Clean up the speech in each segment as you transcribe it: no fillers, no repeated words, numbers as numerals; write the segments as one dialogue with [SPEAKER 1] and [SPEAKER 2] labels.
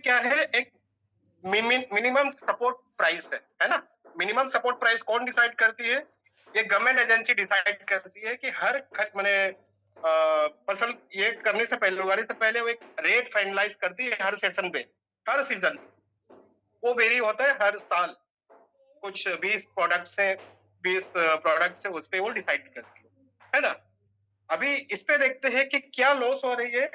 [SPEAKER 1] क्या है, एक मिनिमम सपोर्ट प्राइस है ना। मिनिमम सपोर्ट प्राइस कौन डिसाइड करती है? ये गवर्नमेंट एजेंसी डिसाइड करती है कि हर मैंने फसल ये करने से पहले, उगाने से पहले वो एक रेट फाइनलाइज करती है हर सेशन पे, हर सीजन। वो वेरी होता है हर साल, कुछ 20 प्रोडक्ट्स हैं, 20 प्रोडक्ट्स है, उस पे वो डिसाइड करती है ना। अभी इस पे देखते हैं कि क्या लॉस हो रही है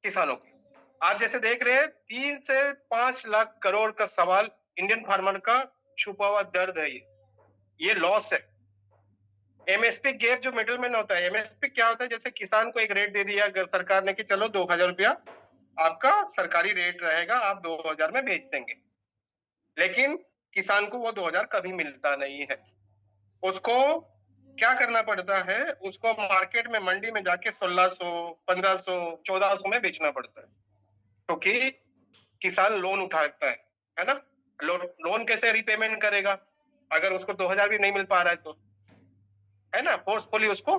[SPEAKER 1] किसानों की। आप जैसे देख रहे हैं 3 से 5 लाख करोड़ का सवाल इंडियन फार्मर का छुपा हुआ दर्द है। ये लॉस है। एमएसपी गैप जो मिडलमैन होता है, एमएसपी क्या होता है? जैसे किसान को एक रेट दे दिया सरकार ने कि चलो 2000 रुपया आपका सरकारी रेट रहेगा, आप 2000 में बेच देंगे, लेकिन किसान को वो 2000 कभी मिलता नहीं है। उसको क्या करना पड़ता है? उसको मार्केट में, मंडी में जाके 1600, 1500, 1400 में बेचना पड़ता है, क्योंकि किसान लोन उठाता है ना। लोन कैसे रिपेमेंट करेगा अगर उसको 2000 भी नहीं मिल पा रहा है तो, है ना। फोर्सफुली उसको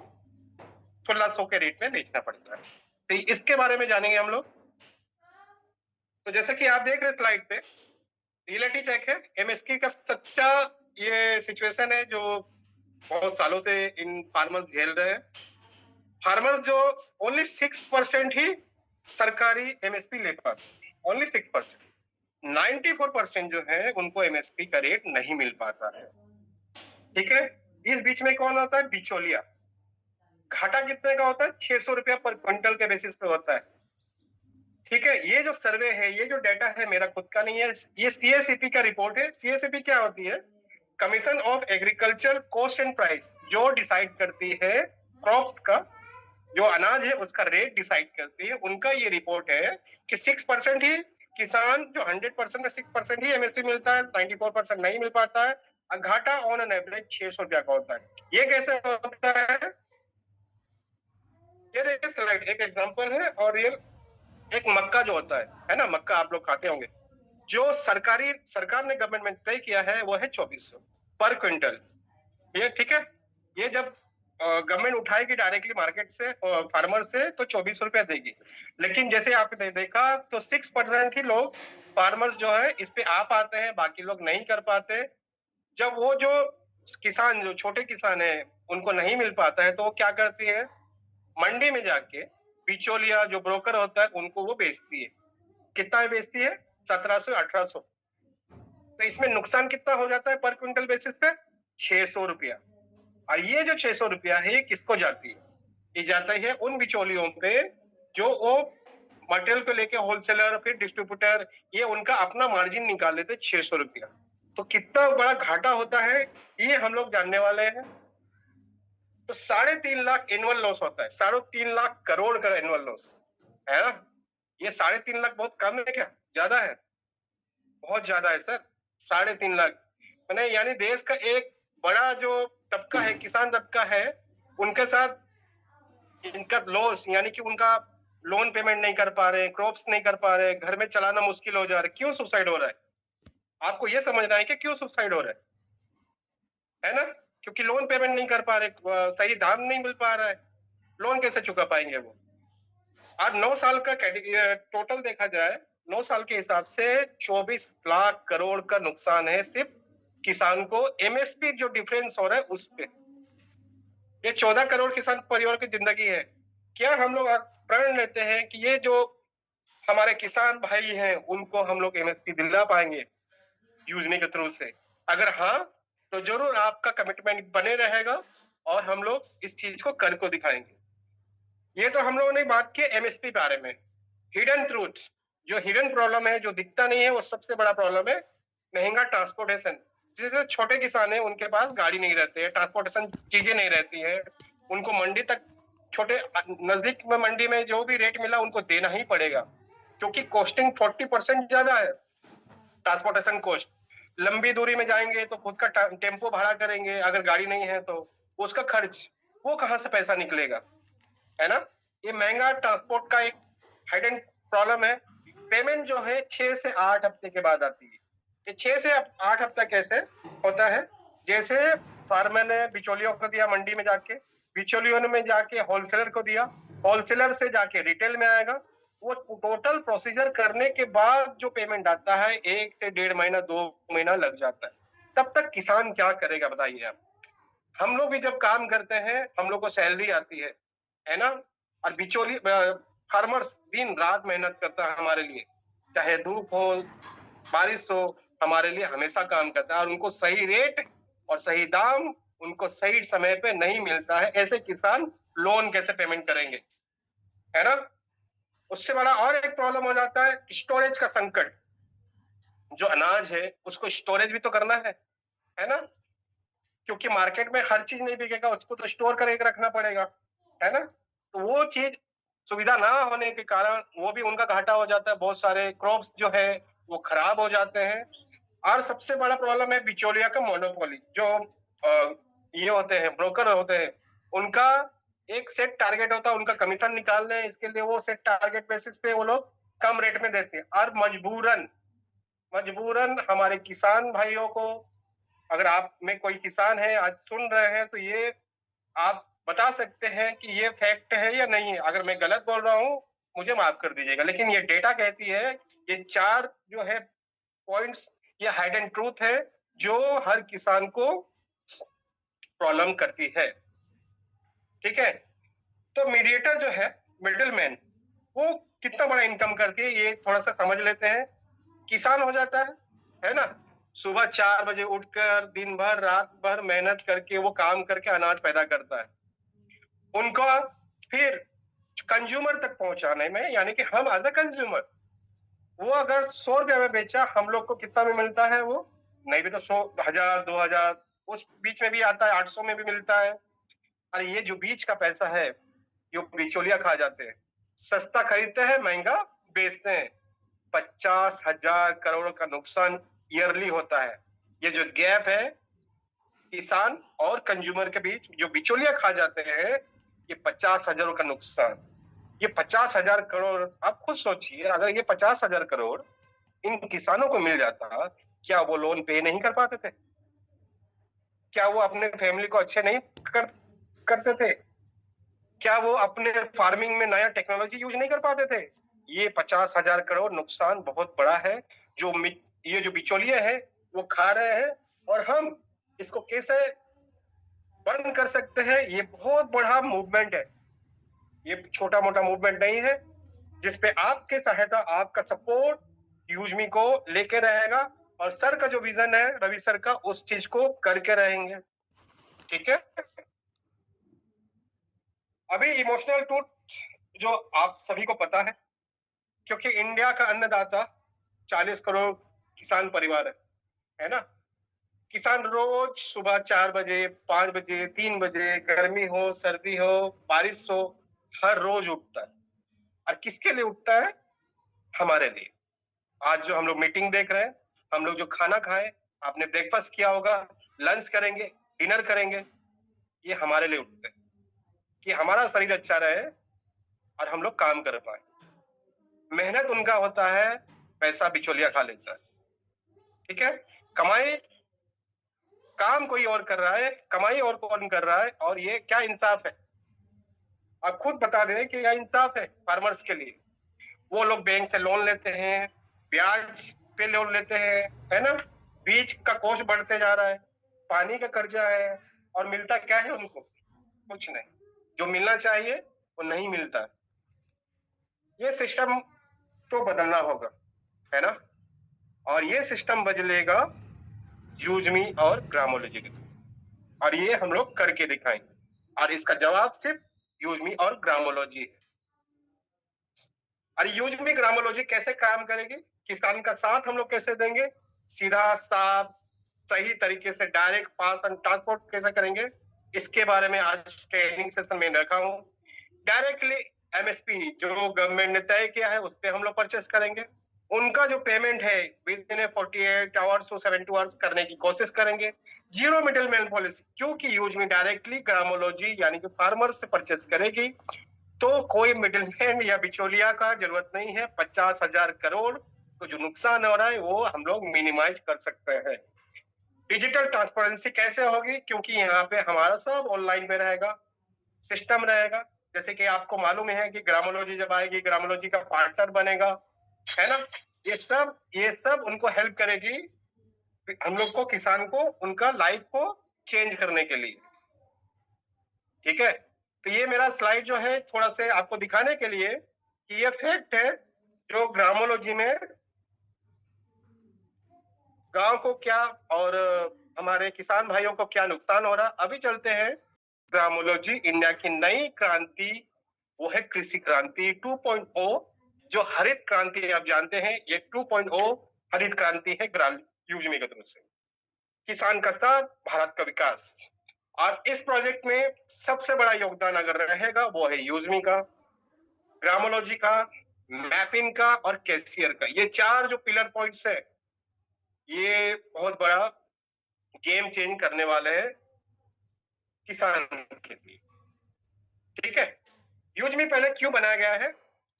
[SPEAKER 1] 1600 के रेट में बेचना पड़ता है। तो इसके बारे में जानेंगे हम लोग। तो जैसे कि आप देख रहे हैं स्लाइड पे, रियलिटी चेक है, एमएसपी का सच्चा ये सिचुएशन है जो बहुत सालों से इन फार्मर्स झेल रहे हैं। फार्मर्स जो ओनली 6% ही सरकारी एमएसपी ले पाते, ओनली 6%। 94% जो है उनको एमएसपी का रेट नहीं मिल पाता है। ठीक है। इस बीच में कौन होता है? बिचौलिया। घाटा कितने का होता है? 600 रुपया पर क्विंटल के बेसिस पे होता है। ठीक है। ये जो सर्वे है, ये जो डाटा है, मेरा खुद का नहीं है, ये सीएसईपी का रिपोर्ट है। सीएसईपी क्या होती है? Commission of agriculture cost and price, जो डिसाइड करती है क्रॉप्स का, जो अनाज है उसका रेट डिसाइड करती है। उनका ये रिपोर्ट है कि 6% ही किसान, जो 100% में 6% ही एमएसपी मिलता है, 94% नहीं मिल पाता है। घाटा ऑन एन एवरेज 600 रुपया का होता है। ये कैसे होता है? ये देखिए स्लाइड, एक एग्जांपल है। और रियल एक मक्का जो होता है ना, मक्का आप लोग खाते होंगे, जो सरकार ने गवर्नमेंट में तय किया है वो है 2400 पर क्विंटल। ये ठीक है। ये जब गवर्नमेंट उठाएगी डायरेक्टली मार्केट से, फार्मर से, तो 2400 रुपया देगी। लेकिन जैसे आपने देखा तो 6% ही लोग फार्मर्स जो है इस पे आ पाते हैं, बाकी लोग नहीं कर पाते। जब वो जो किसान, जो छोटे किसान है, उनको नहीं मिल पाता है, तो वो क्या करती है? मंडी में जाके बिचौलिया जो ब्रोकर होता है उनको वो बेचती है। कितना में बेचती है? 1700, 1800। तो इसमें नुकसान कितना हो जाता है पर क्विंटल बेसिस पे? 600 रुपया। और ये जो 600 रुपया है, ये किसको जाती है? ये जाता है उन बिचौलियों पे जो वो मटेरियल को लेके होलसेलर, फिर डिस्ट्रीब्यूटर, ये उनका अपना मार्जिन निकाल लेते 600 रुपया। तो कितना बड़ा घाटा होता है ये हम लोग जानने वाले हैं। तो 3.5 लाख एनुअल लॉस होता है, 3.5 लाख करोड़ का एनुअल लॉस है ना। ये 3.5 लाख बहुत कम है क्या? ज्यादा है, बहुत ज्यादा है सर। 3.5 लाख मैंने, यानी देश का एक बड़ा जो तबका है, किसान तबका है, उनके साथ इनका लॉस, यानी कि उनका लोन पेमेंट नहीं कर पा रहे, क्रॉप्स नहीं कर पा रहे, घर में चलाना मुश्किल हो जा रहा है। क्यों सुसाइड हो रहा है? आपको ये समझना है कि क्यों सुसाइड हो रहा है ना। क्योंकि लोन पेमेंट नहीं कर पा रहे, सही दाम नहीं मिल पा रहा है, लोन कैसे चुका पाएंगे वो। आज 9 साल का टोटल देखा जाए, 9 साल के हिसाब से 24 लाख करोड़ का नुकसान है सिर्फ किसान को। एमएसपी जो डिफरेंस हो रहा है उस पे, ये 14 करोड़ किसान परिवार की जिंदगी है। क्या हम लोग प्रण लेते हैं कि ये जो हमारे किसान भाई हैं उनको हम लोग एमएसपी दिला पाएंगे योजना के थ्रू से? अगर हाँ, तो जरूर आपका कमिटमेंट बने रहेगा और हम लोग इस चीज को कर को दिखाएंगे। ये तो हम लोगों ने बात की एमएसपी बारे में। हिडन ट्रूथ, जो हिडन प्रॉब्लम है, जो दिखता नहीं है, वो सबसे बड़ा प्रॉब्लम है महंगा ट्रांसपोर्टेशन। जैसे छोटे किसान है, उनके पास गाड़ी नहीं रहती है, ट्रांसपोर्टेशन चीजें नहीं रहती है, उनको मंडी तक, छोटे नजदीक में मंडी में जो भी रेट मिला उनको देना ही पड़ेगा, क्योंकि कॉस्टिंग 40% ज्यादा है ट्रांसपोर्टेशन कॉस्ट। लंबी दूरी में जाएंगे तो खुद का टेम्पो भाड़ा करेंगे, अगर गाड़ी नहीं है तो उसका खर्च, वो कहाँ से पैसा निकलेगा, है ना। ये महंगा ट्रांसपोर्ट का एक हाइडन प्रॉब्लम है। पेमेंट जो है 6 से 8 हफ्ते के बाद आती है। ये 6 से 8 हफ्ता कैसे होता है? जैसे फार्मर ने बिचौलियों को दिया मंडी में जाके, बिचौलियों में जाके होलसेलर को दिया, होलसेलर से जाके रिटेल में आएगा, वो टोटल प्रोसीजर करने के बाद जो पेमेंट आता है 1 से 1.5 महीना 2 महीना लग जाता है। तब तक किसान क्या करेगा बताइए आप। हम लोग भी जब काम करते हैं हम लोग को सैलरी आती है ना, और बिचौली फार्मर्स दिन रात मेहनत करता है हमारे लिए, चाहे धूप हो बारिश हो, हमारे लिए हमेशा काम करता है, और उनको सही रेट और सही दाम उनको सही समय पे नहीं मिलता है। ऐसे किसान लोन कैसे पेमेंट करेंगे, है ना। उससे बड़ा और एक प्रॉब्लम हो जाता है स्टोरेज का संकट। जो अनाज है उसको स्टोरेज भी तो करना है ना, क्योंकि मार्केट में हर चीज नहीं बिकेगा, उसको तो स्टोर करके रखना पड़ेगा, है ना। तो वो चीज सुविधा ना होने के कारण वो भी उनका घाटा हो जाता है, बहुत सारे क्रॉप्स जो है वो खराब हो जाते हैं। और सबसे बड़ा प्रॉब्लम है बिचौलिया का मोनोपोली। जो ये होते हैं ब्रोकर होते हैं, उनका एक सेट टारगेट होता है, उनका कमीशन निकालने हैं, इसके लिए वो सेट टारगेट बेसिस पे वो लोग कम रेट में देते हैं। और मजबूरन हमारे किसान भाइयों को, अगर आप में कोई किसान है आज सुन रहे हैं तो ये आप बता सकते हैं कि ये फैक्ट है या नहीं है। अगर मैं गलत बोल रहा हूं मुझे माफ कर दीजिएगा, लेकिन ये डेटा कहती है, ये 4 जो है पॉइंट्स, ये हाइडन ट्रूथ है जो हर किसान को प्रॉब्लम करती है। ठीक है, तो मीडिएटर जो है मिडिलमैन, वो कितना बड़ा इनकम करती है ये थोड़ा सा समझ लेते हैं। किसान हो जाता है ना, सुबह 4 बजे उठकर दिन भर रात भर मेहनत करके वो काम करके अनाज पैदा करता है, उनका फिर कंज्यूमर तक पहुंचाने में, यानी कि हम एज अ कंज्यूमर, वो अगर 100 रुपया में बेचा, हम लोग को कितना में मिलता है, वो नहीं भी तो 100, 1000, 2000 उस बीच में भी आता है, 800 में भी मिलता है। और ये जो बीच का पैसा है जो बिचौलिया खा जाते हैं, सस्ता खरीदते हैं महंगा बेचते हैं, 50,000 करोड़ का नुकसान ईयरली होता है। ये जो गैप है किसान और कंज्यूमर के बीच, जो बिचौलिया खा जाते हैं, ये 50,000 का नुकसान, ये 50,000 करोड़। आप खुद सोचिए, अगर ये 50,000 करोड़ इन किसानों को मिल जाता, क्या वो लोन पे नहीं कर पाते थे? क्या वो अपने फैमिली को अच्छे नहीं करते थे? क्या वो अपने फार्मिंग में नया टेक्नोलॉजी यूज नहीं कर पाते थे? ये 50,000 करोड़ नुकसान बहुत बड़ा है जो ये जो बिचौलिए है वो खा रहे हैं। और हम इसको कैसे बंद कर सकते हैं? ये बहुत बड़ा मूवमेंट है, ये छोटा मोटा मूवमेंट नहीं है, जिसपे आपके सहायता, आपका सपोर्ट यूजमी को लेके रहेगा। और सर का जो विजन है, रवि सर का, उस चीज को करके रहेंगे। ठीक है, अभी इमोशनल ट्रूथ जो आप सभी को पता है, क्योंकि इंडिया का अन्नदाता 40 करोड़ किसान परिवार है ना। किसान रोज सुबह 4 बजे 5 बजे 3 बजे, गर्मी हो सर्दी हो बारिश हो, हर रोज उठता है। और किसके लिए उठता है? हमारे लिए। आज जो हम लोग मीटिंग देख रहे हैं, हम लोग जो खाना खाए, आपने ब्रेकफास्ट किया होगा, लंच करेंगे, डिनर करेंगे, ये हमारे लिए उठते हैं कि हमारा शरीर अच्छा रहे और हम लोग काम कर पाए। मेहनत उनका होता है, पैसा बिचौलिया खा लेता है। ठीक है, कमाई काम कोई और कर रहा है, कमाई और कौन कर रहा है, और ये क्या इंसाफ है? आप खुद बता दें कि यह इंसाफ है फार्मर्स के लिए। वो लोग बैंक से लोन लेते हैं, ब्याज पे लोन लेते हैं, है ना, बीज का कॉस्ट बढ़ते जा रहा है, पानी का कर्जा है, और मिलता क्या है उनको? कुछ नहीं। जो मिलना चाहिए वो नहीं मिलता। ये सिस्टम तो बदलना होगा, है ना, और ये सिस्टम बदलेगा यूजमी और ग्रामोलॉजी के थ्रू, और ये हम लोग करके दिखाएंगे। और इसका जवाब सिर्फ यूजमी और ग्रामोलॉजी है। और यूजमी ग्रामोलॉजी कैसे काम करेगी, किसान का साथ हम लोग कैसे देंगे, सीधा साफ सही तरीके से डायरेक्ट पास एंड ट्रांसपोर्ट कैसे करेंगे, इसके बारे में आज ट्रेनिंग सेशन में रखा हूं। डायरेक्टली एमएसपी जो गवर्नमेंट ने तय किया है उस पर हम लोग परचेस करेंगे। उनका जो पेमेंट है within 48 hours to 72 hours करने की कोशिश करेंगे। जीरो मिडिल मैन पॉलिसी, क्योंकि यूज में डायरेक्टली ग्रामोलॉजी यानी कि फार्मर से परचेस करेगी, तो कोई मिडिल मैन या बिचौलिया का जरूरत नहीं है। 50,000 करोड़ तो जो नुकसान हो रहा है वो हम लोग मिनिमाइज कर सकते हैं। डिजिटल ट्रांसपेरेंसी कैसे होगी, क्योंकि यहाँ पे हमारा सब ऑनलाइन में रहेगा, सिस्टम रहेगा। जैसे कि आपको मालूम है कि ग्रामोलॉजी जब आएगी, ग्रामोलॉजी का पार्टनर बनेगा, है ना। ये सब उनको हेल्प करेगी, हम लोग को, किसान को, उनका लाइफ को चेंज करने के लिए। ठीक है, तो ये मेरा स्लाइड जो है थोड़ा से आपको दिखाने के लिए कि ये फैक्ट है जो ग्रामोलॉजी में गांव को क्या और हमारे किसान भाइयों को क्या नुकसान हो रहा। अभी चलते हैं ग्रामोलॉजी इंडिया की नई क्रांति, वो है कृषि क्रांति 2.0, जो हरित क्रांति आप जानते हैं। ये 2.0 हरित क्रांति है यूजमी के तरफ से, किसान का साथ, भारत का विकास। और इस प्रोजेक्ट में सबसे बड़ा योगदान अगर रहेगा वो है यूजमी का, ग्रामोलॉजी का, मैपिंग का और कैशियर का। ये चार जो पिलर पॉइंट्स है, ये बहुत बड़ा गेम चेंज करने वाले हैं किसान के लिए। ठीक है, यूजमी पहले क्यों बनाया गया है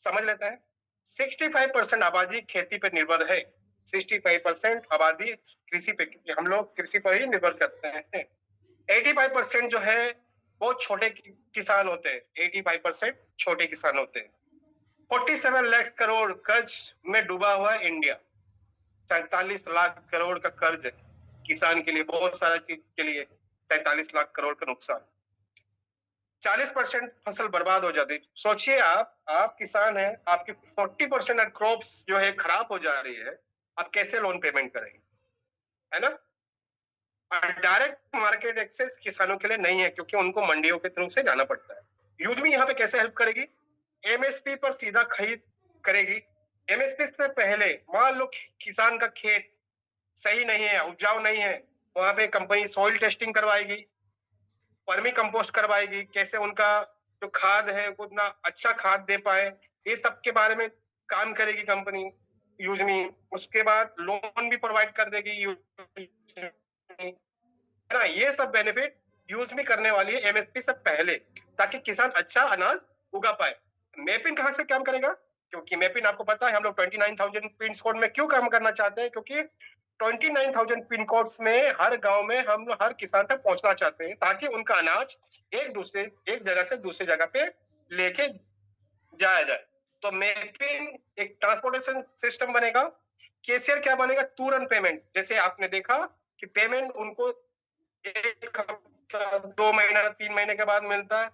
[SPEAKER 1] समझ लेते हैं। 65% आबादी खेती पर निर्भर है, 65% आबादी कृषि पे, हम लोग कृषि पर ही निर्भर करते हैं। 85% जो है वो छोटे किसान होते हैं, 85% छोटे किसान होते हैं। 47 लाख करोड़ कर्ज में डूबा हुआ है इंडिया, 47 लाख करोड़ का कर्ज है किसान के लिए, बहुत सारा चीज के लिए 47 लाख करोड़ का नुकसान। 40% फसल बर्बाद हो जाती है। सोचिए आप किसान हैं, आपकी 40% क्रॉप्स जो है खराब हो जा रही है, आप कैसे लोन पेमेंट करेंगे, है ना। डायरेक्ट मार्केट एक्सेस किसानों के लिए नहीं है क्योंकि उनको मंडियों के थ्रू से जाना पड़ता है। यूजमी यहाँ पे कैसे हेल्प करेगी, एमएसपी पर सीधा खरीद करेगी। एमएसपी से पहले मान लो किसान का खेत सही नहीं है, उपजाऊ नहीं है, वहां पे कंपनी सॉइल टेस्टिंग करवाएगी, वर्मी कंपोस्ट करवाएगी, कैसे उनका जो खाद है वो उतना अच्छा खाद दे पाए, ये सब के बारे में काम करेगी कंपनी यूजमी। उसके बाद लोन भी प्रोवाइड कर देगी यूजमी, है ना। ये सब बेनिफिट यूजमी करने वाली है एमएसपी से पहले, ताकि किसान अच्छा अनाज उगा पाए। मैपिंग कहां से काम करेगा, क्योंकि मैपिंग आपको पता है हम लोग 29,000 पिन कोड में क्यों काम करना चाहते हैं, क्योंकि 29,000 पिन कोड्स में हर गांव में हम हर किसान तक पहुंचना चाहते हैं, ताकि उनका अनाज एक जगह से दूसरी जगह पे लेके जाया जाए। तो मैपिंग एक ट्रांसपोर्टेशन सिस्टम बनेगा। कैशियर क्या बनेगा, तुरंत पेमेंट। जैसे आपने देखा कि पेमेंट उनको 1 हफ्ता, 2 महीना, 3 महीने के बाद मिलता है।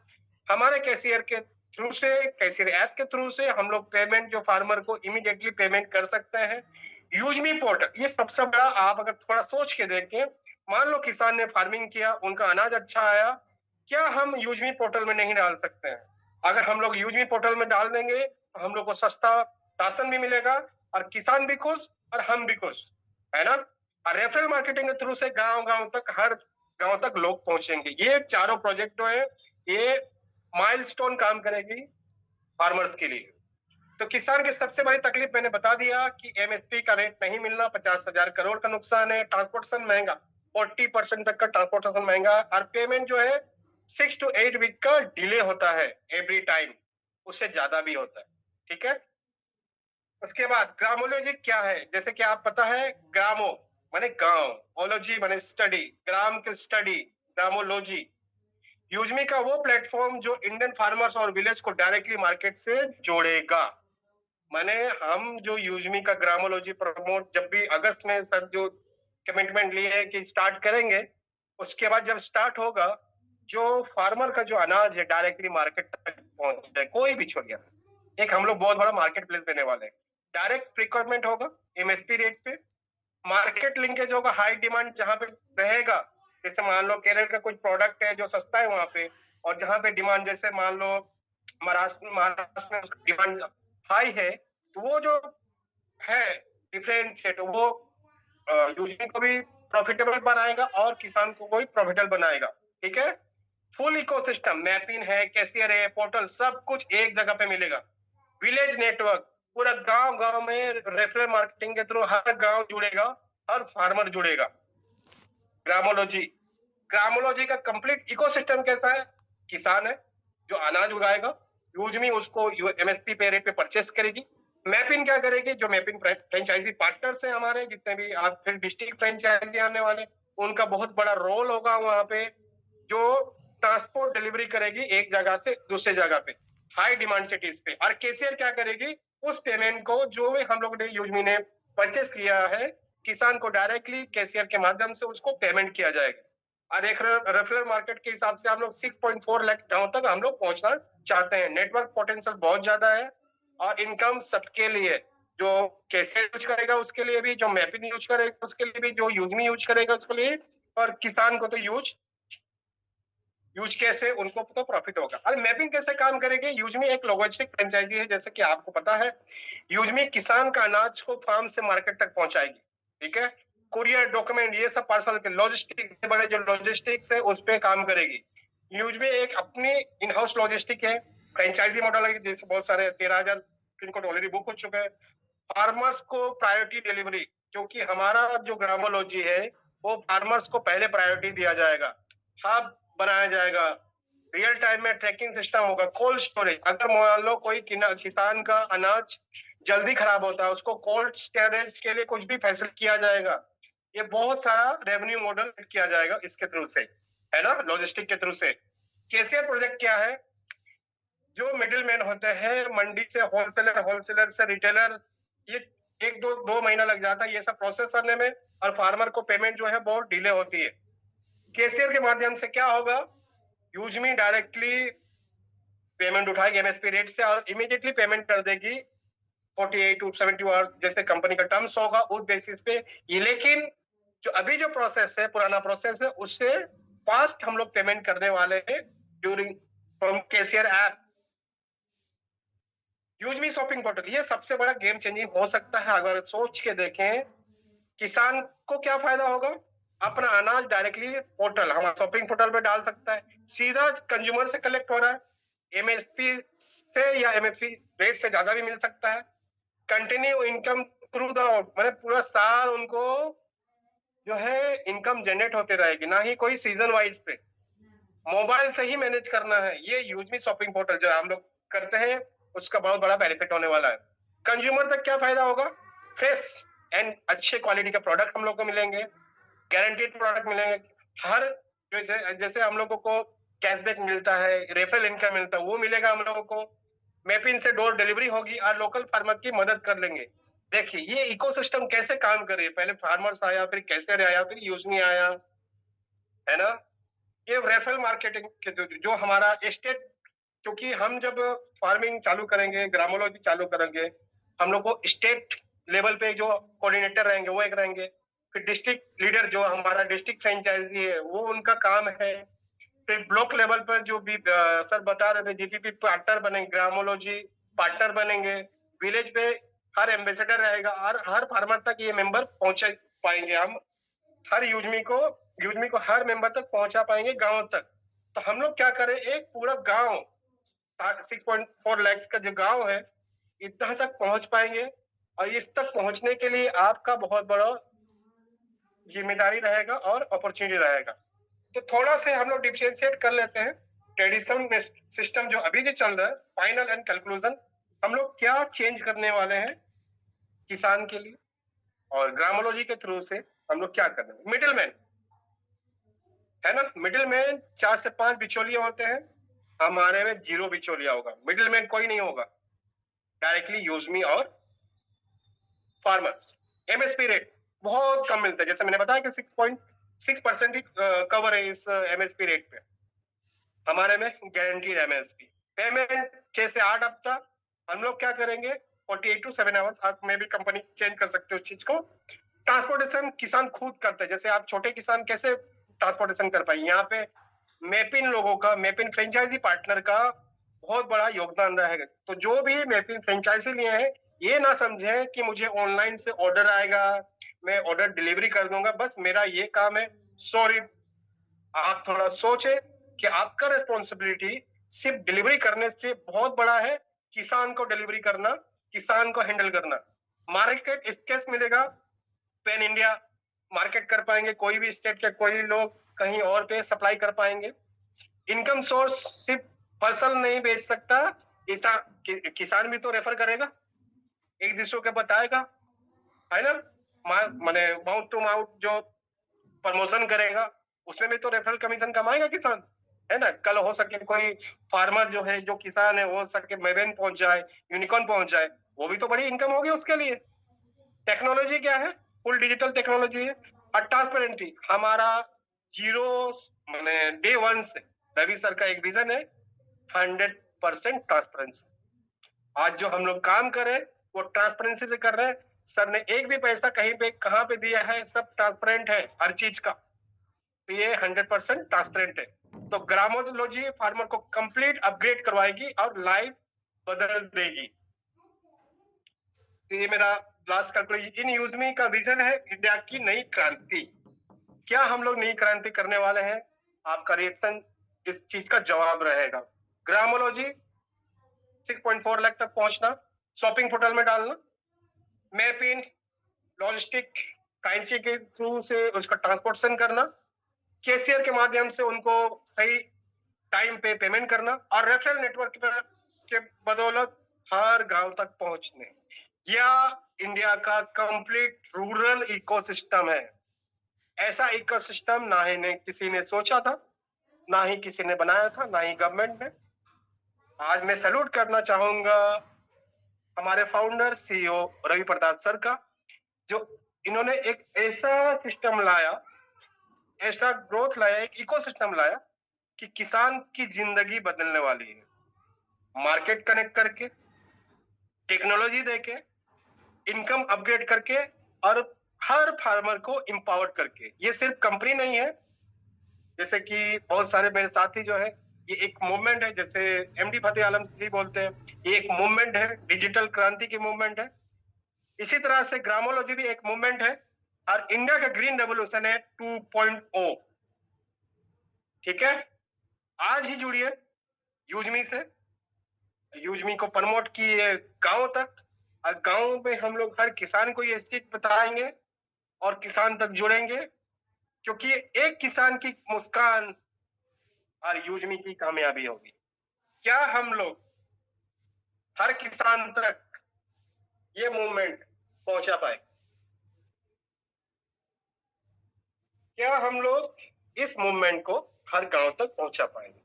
[SPEAKER 1] हमारे कैशियर के थ्रू से, कैशियर ऐप के थ्रू से हम लोग पेमेंट जो फार्मर को इमीडिएटली पेमेंट कर सकते हैं। यूजमी पोर्टल, ये सबसे बड़ा, आप अगर थोड़ा सोच के देखें, मान लो किसान ने फार्मिंग किया, उनका अनाज अच्छा आया, क्या हम यूजमी पोर्टल में नहीं डाल सकते हैं? अगर हम लोग यूजमी पोर्टल में डाल देंगे तो हम लोग को सस्ता राशन भी मिलेगा और किसान भी खुश और हम भी खुश, है ना। और रेफरल मार्केटिंग के थ्रू से गांव गांव तक, हर गांव तक लोग पहुंचेंगे। ये चारों प्रोजेक्ट जो है ये माइलस्टोन काम करेगी फार्मर्स के लिए। तो किसान की सबसे बड़ी तकलीफ मैंने बता दिया कि एमएसपी का रेट नहीं मिलना, 50,000 करोड़ का नुकसान है, ट्रांसपोर्टेशन महंगा, 40% तक का ट्रांसपोर्टेशन महंगा, और पेमेंट जो है 6 to 8 वीक का डिले होता है एवरी टाइम, उससे ज्यादा भी होता है। ठीक है, उसके बाद ग्रामोलॉजी क्या है, जैसे कि आप पता है ग्रामो माने गांव, ओलॉजी माने स्टडी, ग्राम की स्टडी, ग्रामोलॉजी। यूजमी का वो प्लेटफॉर्म जो इंडियन फार्मर्स और विलेज को डायरेक्टली मार्केट से जोड़ेगा। माने हम जो यूजमी का ग्रामोलॉजी प्रमोट, जब भी अगस्त में सर जो कमिटमेंट लिए कि स्टार्ट करेंगे, उसके बाद जब स्टार्ट होगा, जो फार्मर का जो अनाज है डायरेक्टली मार्केट तक पहुंच जाए, कोई भी छोड़िए। एक हम लोग बहुत बड़ा मार्केट प्लेस देने वाले हैं, डायरेक्ट प्रिक्वायरमेंट होगा एमएसपी रेट पे, मार्केट लिंकेज होगा, हाई डिमांड जहां पे रहेगा, जैसे मान लो केरल का कुछ प्रोडक्ट है जो सस्ता है वहां पे, और जहां पे डिमांड, जैसे मान लो महाराष्ट्र में उसकी डिमांड हाई है, तो वो जो है डिफरेंशिएट, वो यूजर को भी प्रॉफिटेबल बनाएगा और किसान को भी प्रॉफिटेबल बनाएगा। ठीक है, फुल इकोसिस्टम, मैपिंग है, कैशियर है, पोर्टल, सब कुछ एक जगह पे मिलेगा। विलेज नेटवर्क, पूरा गांव गांव में रेफरल मार्केटिंग के थ्रू हर गांव जुड़ेगा, हर फार्मर जुड़ेगा। ग्रामोलॉजी, ग्रामोलॉजी का कंप्लीट इकोसिस्टम कैसा है, किसान है जो अनाज उगाएगा, यूजमी उसको एमएसपी पे रेट पे परचेस करेगी। मैपिंग क्या करेगी, जो मैपिंग फ्रेंचाइजी पार्टनर्स हैं हमारे जितने भी, आप फिर डिस्ट्रिक्ट फ्रेंचाइजी आने वाले, उनका बहुत बड़ा रोल होगा वहां पे, जो ट्रांसपोर्ट डिलीवरी करेगी एक जगह से दूसरे जगह पे, हाई डिमांड सिटीज पे। और केसीआर क्या करेगी, उस पेमेंट को जो भी हम लोग ने यूजमी ने परचेस किया है, किसान को डायरेक्टली केसीआर के माध्यम से उसको पेमेंट किया जाएगा। और एक रेफरल मार्केट के हिसाब से हम लोग 6.4 लाख गांव तक हम लोग पहुंचना चाहते हैं। नेटवर्क पोटेंशियल बहुत ज्यादा है और इनकम सबके लिए, जो केसीआर यूज करेगा उसके लिए भी, जो मैपिंग यूज करेगा उसके लिए भी, जो यूजमी यूज करेगा उसके लिए, और किसान को तो यूज कैसे उनको तो प्रॉफिट होगा। और मैपिंग कैसे काम करेगी, यूजमी एक लॉजिस्टिक फ्रेंचाइजी है, जैसे कि आपको पता है। यूजमी किसान का अनाज को फार्म से मार्केट तक पहुंचाएगी, ठीक है। कुरियर, डॉक्यूमेंट, ये सब पार्सल के लॉजिस्टिक, बड़े जो लॉजिस्टिक्स है उस पर काम करेगी। यूजमी एक अपनी इन हाउस लॉजिस्टिक है, फ्रेंचाइजी मॉडल है, जैसे बहुत सारे 13,000 पिन कोड ऑलरेडी बुक हो चुके हैं। फार्मर्स को प्रायोरिटी डिलीवरी, क्योंकि हमारा जो ग्रामोलॉजी है वो फार्मर्स को पहले प्रायोरिटी दिया जाएगा। हब बनाया जाएगा, रियल टाइम में ट्रैकिंग सिस्टम होगा, कोल्ड स्टोरेज। अगर मान लो कोई किसान का अनाज जल्दी खराब होता है, उसको कोल्ड स्टोरेज के लिए कुछ भी फैसिलिटी किया जाएगा। ये बहुत सारा रेवेन्यू मॉडल किया जाएगा इसके थ्रू से, है ना, लॉजिस्टिक के थ्रू से। केसीआर प्रोजेक्ट क्या है, जो मिडिल मैन होते हैं मंडी से होलसेलर, होलसेलर से रिटेलर, ये एक दो महीना लग जाता है ये सब प्रोसेस करने में, और फार्मर को पेमेंट जो है बहुत डिले होती है। केसीआर के माध्यम से क्या होगा, यूजमी डायरेक्टली पेमेंट उठाएगी एमएसपी रेट से और इमीडिएटली पेमेंट कर देगी 48 to 70 आवर्स, जैसे कंपनी का टर्म्स होगा उस बेसिस पे। ये लेकिन जो अभी जो प्रोसेस है, पुराना प्रोसेस है, उससे फास्ट हम लोग पेमेंट करने वाले हैं during from KCR app. Use me shopping portal ये सबसे बड़ा गेम चेंजिंग हो सकता है। अगर सोच के देखें, किसान को क्या फायदा होगा, अपना अनाज डायरेक्टली पोर्टल, हमारा शॉपिंग पोर्टल पे डाल सकता है, सीधा कंज्यूमर से कलेक्ट हो रहा है, एमएसपी से या एमएसपी रेट से ज्यादा भी मिल सकता है। कंटिन्यू इनकम थ्रू द, मतलब पूरा साल उनको जो है इनकम जनरेट होते रहेगी, ना ही कोई सीजन वाइज पे। मोबाइल से ही मैनेज करना है, ये यूजमी शॉपिंग पोर्टल जो हम लोग करते हैं उसका बहुत बड़ा बेनिफिट होने वाला है। कंज्यूमर तक क्या फायदा होगा, फ्रेश एंड अच्छे क्वालिटी के प्रोडक्ट हम लोग को मिलेंगे, गारंटीड प्रोडक्ट मिलेंगे। हर जैसे हम लोगों को कैशबैक मिलता है, रेफरल इनकम मिलता है, वो मिलेगा हम लोगों को। मैपिंग से डोर डिलीवरी होगी और लोकल फार्मर की मदद कर लेंगे। देखिए ये इकोसिस्टम कैसे काम कर रही है, पहले फार्मर्स आया, फिर कैसेर आया, फिर यूजमी आया, है ना। ये रेफरल मार्केटिंग के जो हमारा स्टेट, क्योंकि हम जब फार्मिंग चालू करेंगे, ग्रामोलॉजी चालू करेंगे, हम लोग को स्टेट लेवल पे जो कोऑर्डिनेटर रहेंगे वो एक रहेंगे, फिर डिस्ट्रिक्ट लीडर जो हमारा डिस्ट्रिक्ट फ्रेंचाइजी है वो उनका काम है, फिर ब्लॉक लेवल पर जो भी सर बता रहे थे जीपीपी पार्टनर बनेंगे, ग्रामोलॉजी पार्टनर बनेंगे, विलेज पे हर एम्बेसडर रहेगा और हर फार्मर तक ये मेंबर पहुंच पाएंगे। हम हर यूजमी को हर मेंबर तक पहुंचा पाएंगे, गांव तक। तो हम लोग क्या करें, एक पूरा गांव 6.4 लाख का जो गांव है इतना तक पहुंच पाएंगे। और इस तक पहुंचने के लिए आपका बहुत बड़ा जिम्मेदारी रहेगा और अपॉर्चुनिटी रहेगा। तो थोड़ा से हम लोग डिफरेंशिएट कर लेते हैं ट्रेडिशनल सिस्टम जो अभी जो चल रहा है, फाइनल एंड कंक्लूजन हम लोग क्या चेंज करने वाले हैं किसान के लिए, और ग्रामोलॉजी के थ्रू से हम लोग क्या कर रहे हैं। मिडिल मैन है ना, मिडिल मैन 4 से 5 बिचौलिया होते हैं, हमारे में 0 बिचौलिया होगा, मिडिल मैन कोई नहीं होगा, डायरेक्टली यूजमी और फार्मर्स। एमएसपी रेट बहुत कम मिलता है, जैसे मैंने बताया कि 6.6% ही कवर है इस एमएसपी रेट पे, हमारे में गारंटीड एमएसपी। पेमेंट 6 से 8 हफ्ता, हम लोग क्या करेंगे 48 to 7 आवर्स, आप में भी कंपनी चेंज कर सकते हो उस चीज को। ट्रांसपोर्टेशन किसान खुद करते हैं, जैसे आप छोटे किसान कैसे ट्रांसपोर्टेशन कर पाए, यहाँ पे मैपिन लोगों का, मैपिन फ्रेंचाइजी पार्टनर का बहुत बड़ा योगदान रहेगा। तो जो भी मैपिन फ्रेंचाइजी लिए हैं, ये ना समझे कि मुझे ऑनलाइन से ऑर्डर आएगा, मैं ऑर्डर डिलीवरी कर दूंगा, बस मेरा ये काम है। सॉरी, आप थोड़ा सोचे कि आपका रिस्पॉन्सिबिलिटी सिर्फ डिलीवरी करने से बहुत बड़ा है, किसान को डिलीवरी करना, किसान को हैंडल करना। मार्केट स्केच मिलेगा, पैन इंडिया मार्केट कर पाएंगे, कोई भी स्टेट के कोई लोग कहीं और पे सप्लाई कर पाएंगे। इनकम सोर्स सिर्फ फसल नहीं बेच सकता, किसान भी तो रेफर करेगा, एक दूसरे को बताएगा, है ना, माने माउथ टू माउथ जो प्रमोशन करेगा, उसमें भी तो रेफरल कमीशन कमाएगा किसान, है ना। कल हो सके कोई फार्मर जो है, जो किसान है, हो सके मेबेन पहुंच जाए, यूनिकॉर्न पहुंच जाए, वो भी तो बड़ी इनकम होगी उसके लिए। टेक्नोलॉजी क्या है? फुल डिजिटल टेक्नोलॉजी है और ट्रांसपेरेंटली हमारा जीरो मैंने डे वन से रवि सर का एक विजन है 100% ट्रांसपेरेंसी। आज जो हम लोग काम कर रहे हैं वो ट्रांसपेरेंसी से कर रहे हैं। सर ने एक भी पैसा कहीं पे कहां पे दिया है, सब ट्रांसपेरेंट है हर चीज का। तो ये 100% ट्रांसपेरेंट है। तो ग्रामोलॉजी फार्मर को कंप्लीट अपग्रेड करवाएगी और लाइफ बदल देगी। तो ये मेरा लास्ट कंक्लूजन, इन यूजमी का विजन है इंडिया की नई क्रांति। क्या हम लोग नई क्रांति करने वाले हैं? आपका रिएक्शन इस चीज का जवाब रहेगा। ग्रामोलॉजी 6.4 लाख तक पहुंचना, शॉपिंग पोर्टल में डालना, मैपिंग लॉजिस्टिक काइंची के थ्रू से उसका ट्रांसपोर्टेशन करना, कैशियर के माध्यम से उनको सही टाइम पे पेमेंट करना और रेफरल नेटवर्क के बदौलत हर गांव तक पहुंचने। यह इंडिया का कंप्लीट रूरल इकोसिस्टम है। ऐसा इकोसिस्टम ना ही ने किसी ने सोचा था, ना ही किसी ने बनाया था, ना ही गवर्नमेंट ने। आज मैं सैल्यूट करना चाहूंगा हमारे founder CEO Ravi Pratap sir का, जो इन्होंने एक ऐसा सिस्टम लाया, ऐसा ग्रोथ लाया, एक इकोसिस्टम लाया कि किसान की जिंदगी बदलने वाली है। मार्केट कनेक्ट करके, टेक्नोलॉजी देके, इनकम अपग्रेड करके और हर फार्मर को इंपावर करके। ये सिर्फ कंपनी नहीं है, जैसे कि बहुत सारे मेरे साथी जो है, ये एक मूवमेंट है, जैसे एमडी फतेह आलम जी बोलते हैं, ये एक मूवमेंट है, डिजिटल क्रांति की मूवमेंट है। इसी तरह से ग्रामोलॉजी भी एक मूवमेंट है और इंडिया का ग्रीन रेवोल्यूशन है 2.0। ठीक है, आज ही जुड़िए यूजमी से, यूजमी को प्रमोट किए गांव तक, और गांव में हम लोग हर किसान को ये चीज बताएंगे और किसान तक जुड़ेंगे, क्योंकि एक किसान की मुस्कान और यूजमी की कामयाबी होगी। क्या हम लोग हर किसान तक ये मूवमेंट पहुंचा पाए? क्या हम लोग इस मूवमेंट को हर गांव तक पहुंचा पाएंगे?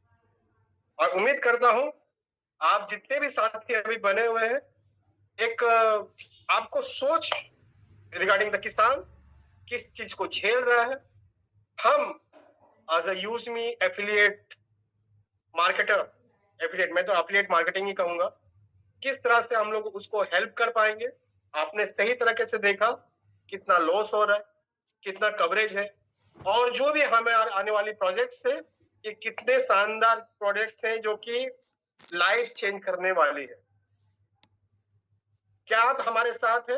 [SPEAKER 1] और उम्मीद करता हूं आप जितने भी साथी अभी बने हुए हैं, एक आपको सोच रिगार्डिंग द किसान किस चीज को झेल रहा है। हम एज यूजमी एफिलिएट मार्केटर, एफिलिएट मैं तो एफिलिएट मार्केटिंग ही कहूंगा, किस तरह से हम लोग उसको हेल्प कर पाएंगे। आपने सही तरीके से देखा कितना लॉस हो रहा है, कितना कवरेज है, और जो भी हमें आने वाली प्रोजेक्ट्स है, ये कितने शानदार प्रोजेक्ट्स हैं जो कि लाइफ चेंज करने वाली है। क्या आप हमारे साथ है?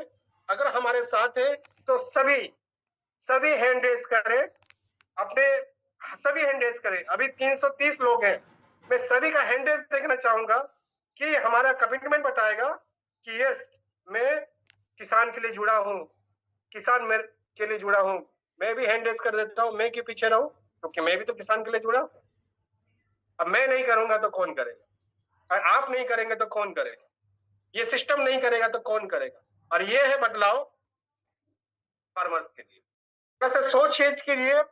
[SPEAKER 1] अगर हमारे साथ है तो सभी हैंड रेज करें, अपने सभी हैंड रेज करें। अभी 330 लोग हैं, मैं सभी का हैंड रेज देखना चाहूंगा कि हमारा कमिटमेंट बताएगा कि यस, मैं किसान के लिए जुड़ा हूं, किसान मेरे के लिए जुड़ा हूं। मैं भी हैंड रेज कर देता हूं, मैं के पीछे रहूं, क्योंकि मैं भी तो किसान के लिए जुड़ा हूं। अब मैं नहीं करूंगा तो कौन करेगा, और आप नहीं करेंगे तो कौन करेगा, ये सिस्टम नहीं करेगा तो कौन करेगा। और ये है बदलाव फार्मर्स के लिए। वैसे सोच चेंज के लिए